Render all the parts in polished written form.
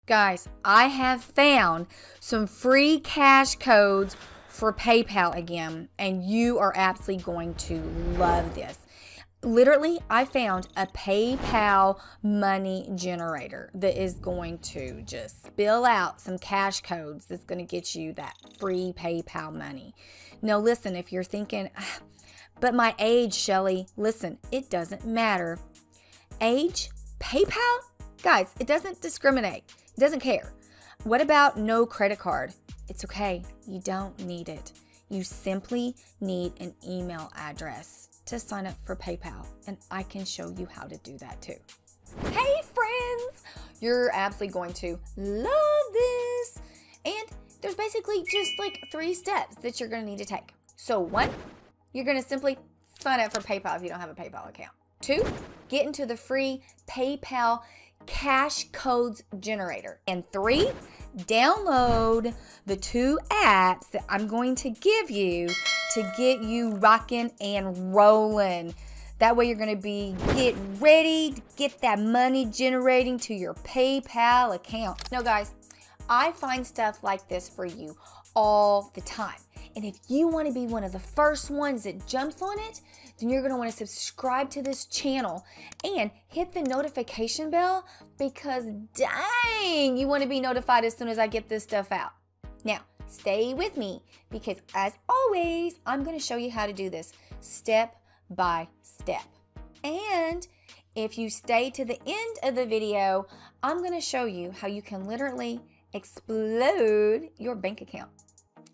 Guys, I have found some free cash codes for PayPal again, and you are absolutely going to love this. Literally, I found a PayPal money generator that is going to just spill out some cash codes that's going to get you that free PayPal money. Now, listen, if you're thinking, but my age, Shelly, listen, it doesn't matter. Age, PayPal? Guys, it doesn't discriminate. It doesn't care. What about no credit card? It's okay. You don't need it. You simply need an email address to sign up for PayPal, and I can show you how to do that too. Hey friends, you're absolutely going to love this. And there's basically just like 3 steps that you're going to need to take. So 1, you're going to simply sign up for PayPal if you don't have a PayPal account. 2, get into the free PayPal cash codes generator. And 3, download the 2 apps that I'm going to give you to get you rocking and rolling. That way you're going to get ready to get that money generating to your PayPal account. Now guys, I find stuff like this for you all the time. And if you want to be one of the first ones that jumps on it, then you're going to want to subscribe to this channel and hit the notification bell, because dang, you want to be notified as soon as I get this stuff out. Now, stay with me, because as always, I'm going to show you how to do this step by step. And if you stay to the end of the video, I'm going to show you how you can literally explode your bank account.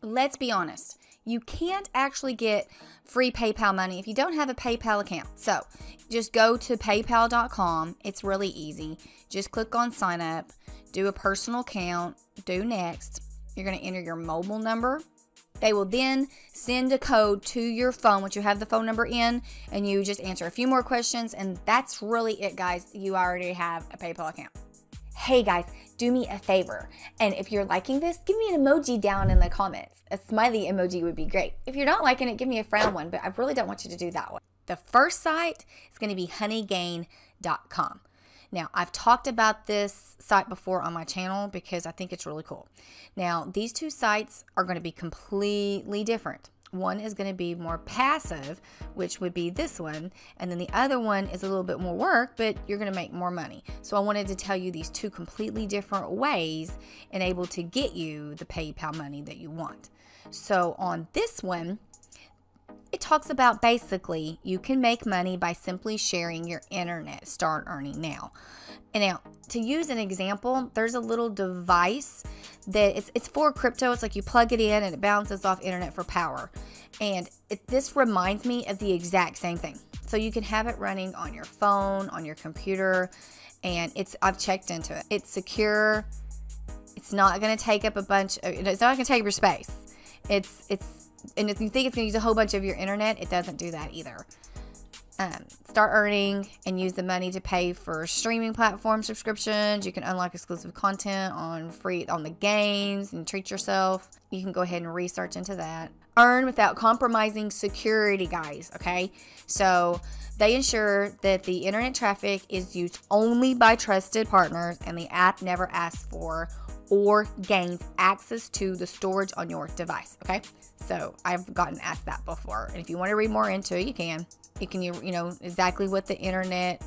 Let's be honest, you can't actually get free PayPal money if you don't have a PayPal account. So just go to paypal.com. It's really easy. Just click on sign up, do a personal account, do next. You're going to enter your mobile number. They will then send a code to your phone once you have the phone number in, and you just answer a few more questions, and that's really it, guys. You already have a PayPal account. Hey guys, do me a favor, and if you're liking this, give me an emoji down in the comments. A smiley emoji would be great. If you're not liking it, give me a frown one, but I really don't want you to do that one. The first site is going to be honeygain.com. Now, I've talked about this site before on my channel because I think it's really cool. Now, these 2 sites are going to be completely different. One is going to be more passive, which would be this one, and then the other one is a little bit more work, but you're going to make more money. So I wanted to tell you these 2 completely different ways and able to get you the PayPal money that you want. So on this one, it talks about basically you can make money by simply sharing your internet. Start earning now. And now, to use an example, there's a little device that it's for crypto. It's like you plug it in and it bounces off internet for power. And this reminds me of the exact same thing. So you can have it running on your phone, on your computer, and I've checked into it. It's secure. It's not going to take up it's not going to take up your space. And if you think it's going to use a whole bunch of your internet, it doesn't do that either. Start earning and use the money to pay for streaming platform subscriptions. You can unlock exclusive content on the games and treat yourself. You can go ahead and research into that. Earn without compromising security, guys. Okay, so they ensure that the internet traffic is used only by trusted partners, and the app never asks for or gains access to the storage on your device. Okay, so I've gotten asked that before, and if you want to read more into it, you can. You know exactly what the internet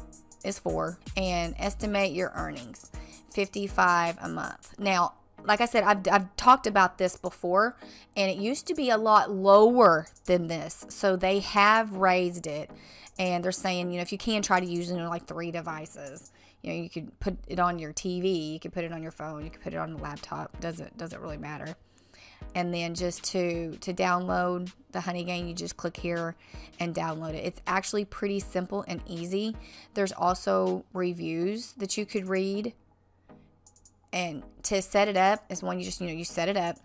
is for, and estimate your earnings, $55 a month. Now, like I said, I've talked about this before, and it used to be a lot lower than this, so they have raised it, and they're saying, you know, if you can, try to use it on like 3 devices. You know, you could put it on your TV, you could put it on your phone, you could put it on the laptop. Doesn't really matter. And then just to download the Honeygain, you just click here and download it. It's actually pretty simple and easy. There's also reviews that you could read. And to set it up is when you just, you set it up.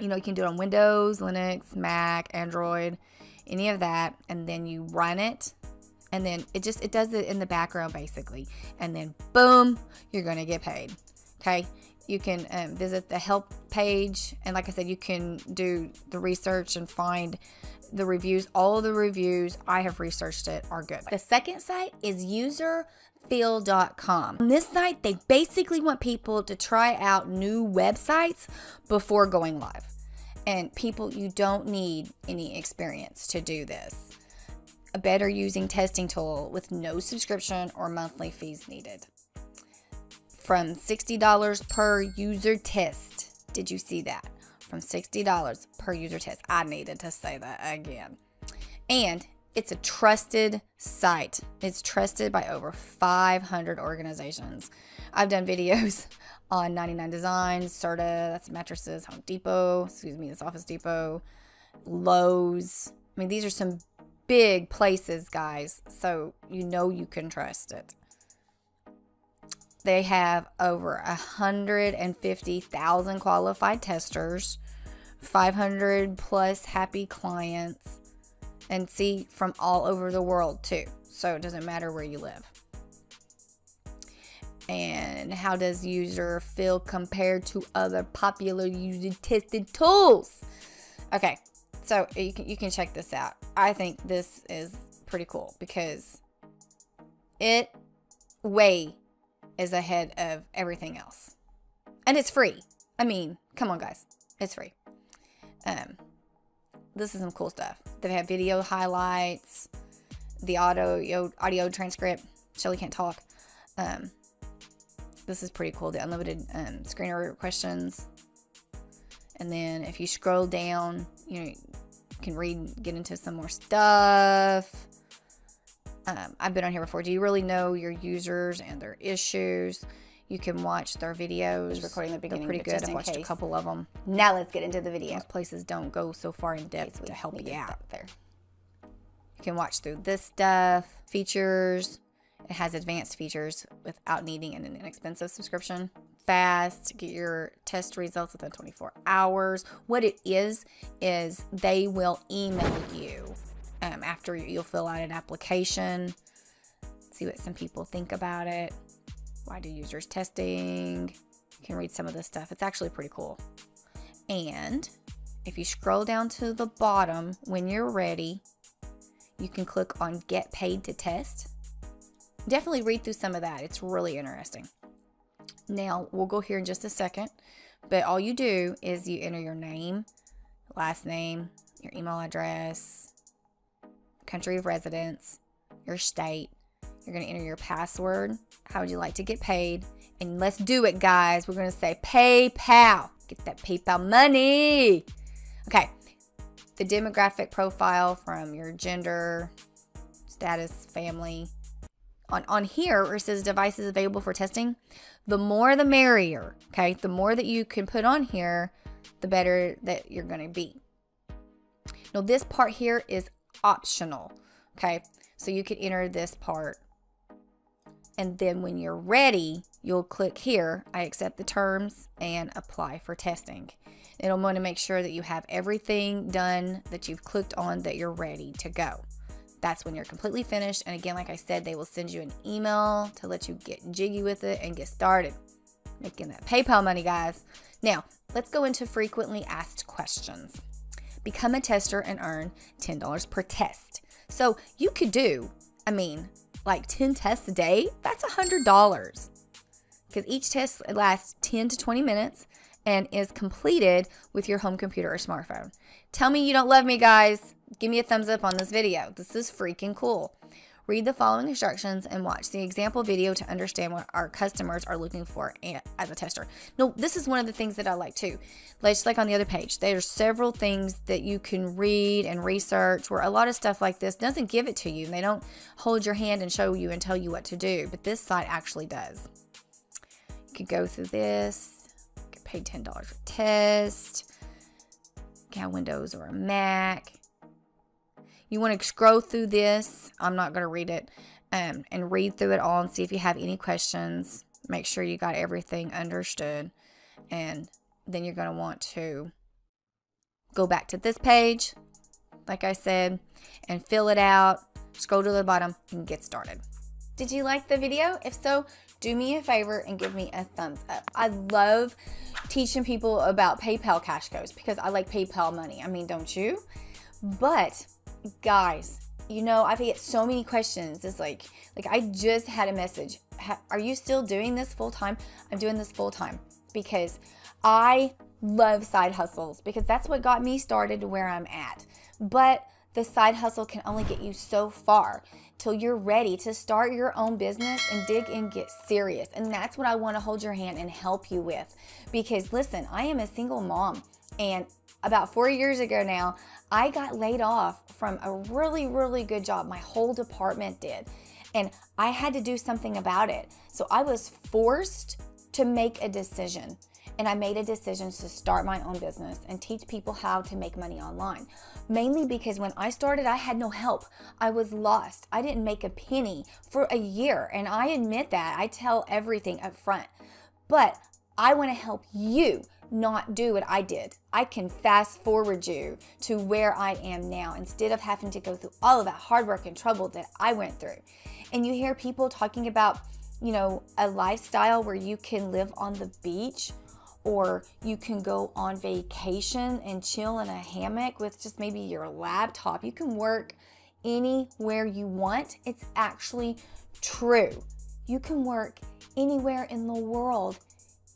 You can do it on Windows, Linux, Mac, Android, any of that. And then you run it. And then it does it in the background basically. And then boom, you're going to get paid. Okay. You can visit the help page, and like I said, you can do the research and find the reviews, all of the reviews, I have researched it, are good. The second site is UserFeel.com. On this site, they basically want people to try out new websites before going live. And people, you don't need any experience to do this. A better using testing tool with no subscription or monthly fees needed. From $60 per user test. Did you see that? From $60 per user test. I needed to say that again. And it's a trusted site. It's trusted by over 500 organizations. I've done videos on 99 Designs, Serta, that's mattresses, Home Depot, that's Office Depot, Lowe's. I mean, these are some big places, guys, so you know you can trust it. They have over 150,000 qualified testers, 500 plus happy clients, and see, from all over the world too. So it doesn't matter where you live. And how does UserFeel compare to other popular user tested tools? Okay, so you can check this out. I think this is pretty cool because it way is ahead of everything else. And it's free. I mean, come on guys, it's free. This is some cool stuff. They have video highlights, the audio transcript. Shelly can't talk. This is pretty cool. The unlimited screener questions. And then if you scroll down, you can get into some more stuff. I've been on here before. Do you really know your users and their issues? You can watch their videos. Recording the beginning. They're pretty good. I've watched a couple of them. Now let's get into the video. Most places don't go so far in depth to help you out. There. You can watch through this stuff. Features. It has advanced features without needing an inexpensive subscription. Fast. Get your test results within 24 hours. What it is they will email you after you'll fill out an application. See what some people think about it. Why do users testing? You can read some of this stuff. It's actually pretty cool. And if you scroll down to the bottom, when you're ready, you can click on Get Paid to Test. Definitely read through some of that. It's really interesting. Now, we'll go here in just a second, but all you do is you enter your name, last name, your email address, country of residence, your state. You're going to enter your password. How would you like to get paid? And let's do it, guys. We're going to say PayPal. Get that PayPal money. Okay. The demographic profile from your gender, status, family. On here, where it says devices available for testing, the more the merrier. Okay. The more that you can put on here, the better that you're going to be. Now, this part here is optional. Okay. So you can enter this part. And then when you're ready, you'll click here, I accept the terms, and apply for testing. It'll want to make sure that you have everything done that you've clicked on, that you're ready to go. That's when you're completely finished. And again, like I said, they will send you an email to let you get jiggy with it and get started. Making that PayPal money, guys. Now, let's go into frequently asked questions. Become a tester and earn $10 per test. So you could do, like 10 tests a day. That's $100 because each test lasts 10 to 20 minutes and is completed with your home computer or smartphone. Tell me you don't love me, guys. Give me a thumbs up on this video. This is freaking cool. Read the following instructions and watch the example video to understand what our customers are looking for as a tester. No, this is one of the things that I like too. Just like on the other page, there's several things that you can read and research where a lot of stuff like this doesn't give it to you. They don't hold your hand and show you and tell you what to do, but this site actually does. You could go through this, get paid $10 for test, have Windows or a Mac. You want to scroll through this. I'm not going to read it and read through it all and see if you have any questions. Make sure you got everything understood. And then you're going to want to go back to this page, like I said, and fill it out. Scroll to the bottom and get started. Did you like the video? If so, do me a favor and give me a thumbs up. I love teaching people about PayPal cash codes because I like PayPal money. Don't you? But guys, you know, I get so many questions. It's like I just had a message. Are you still doing this full time? I'm doing this full time because I love side hustles, because that's what got me started to where I'm at. But the side hustle can only get you so far till you're ready to start your own business and dig and get serious. And that's what I want to hold your hand and help you with. Because listen, I am a single mom, and about 4 years ago now, I got laid off from a really, really good job. My whole department did. And I had to do something about it. So I was forced to make a decision. And I made a decision to start my own business and teach people how to make money online. Mainly because when I started, I had no help. I was lost. I didn't make a penny for a year. And I admit that. I tell everything up front. But I want to help you not do what I did. I can fast forward you to where I am now instead of having to go through all of that hard work and trouble that I went through. And you hear people talking about, you know, a lifestyle where you can live on the beach, or you can go on vacation and chill in a hammock with just maybe your laptop. You can work anywhere you want. It's actually true. You can work anywhere in the world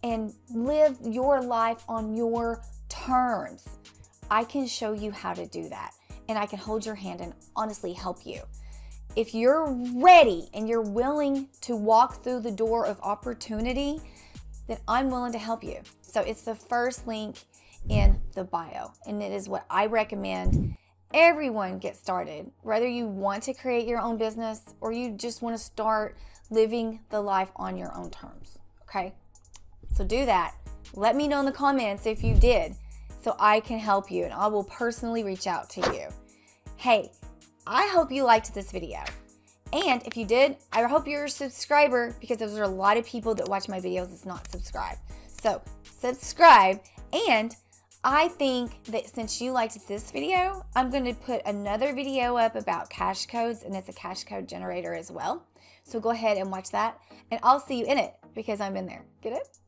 and live your life on your terms. I can show you how to do that, and I can hold your hand and honestly help you. If you're ready and you're willing to walk through the door of opportunity, then I'm willing to help you. So it's the first link in the bio, and it is what I recommend everyone get started. Whether you want to create your own business or you just want to start living the life on your own terms, okay? So do that. Let me know in the comments if you did, so I can help you, and I will personally reach out to you. Hey, I hope you liked this video. And if you did, I hope you're a subscriber, because there's a lot of people that watch my videos that's not subscribed. So subscribe. And I think that since you liked this video, I'm going to put another video up about cash codes, and it's a cash code generator as well. So go ahead and watch that, and I'll see you in it because I'm in there. Get it?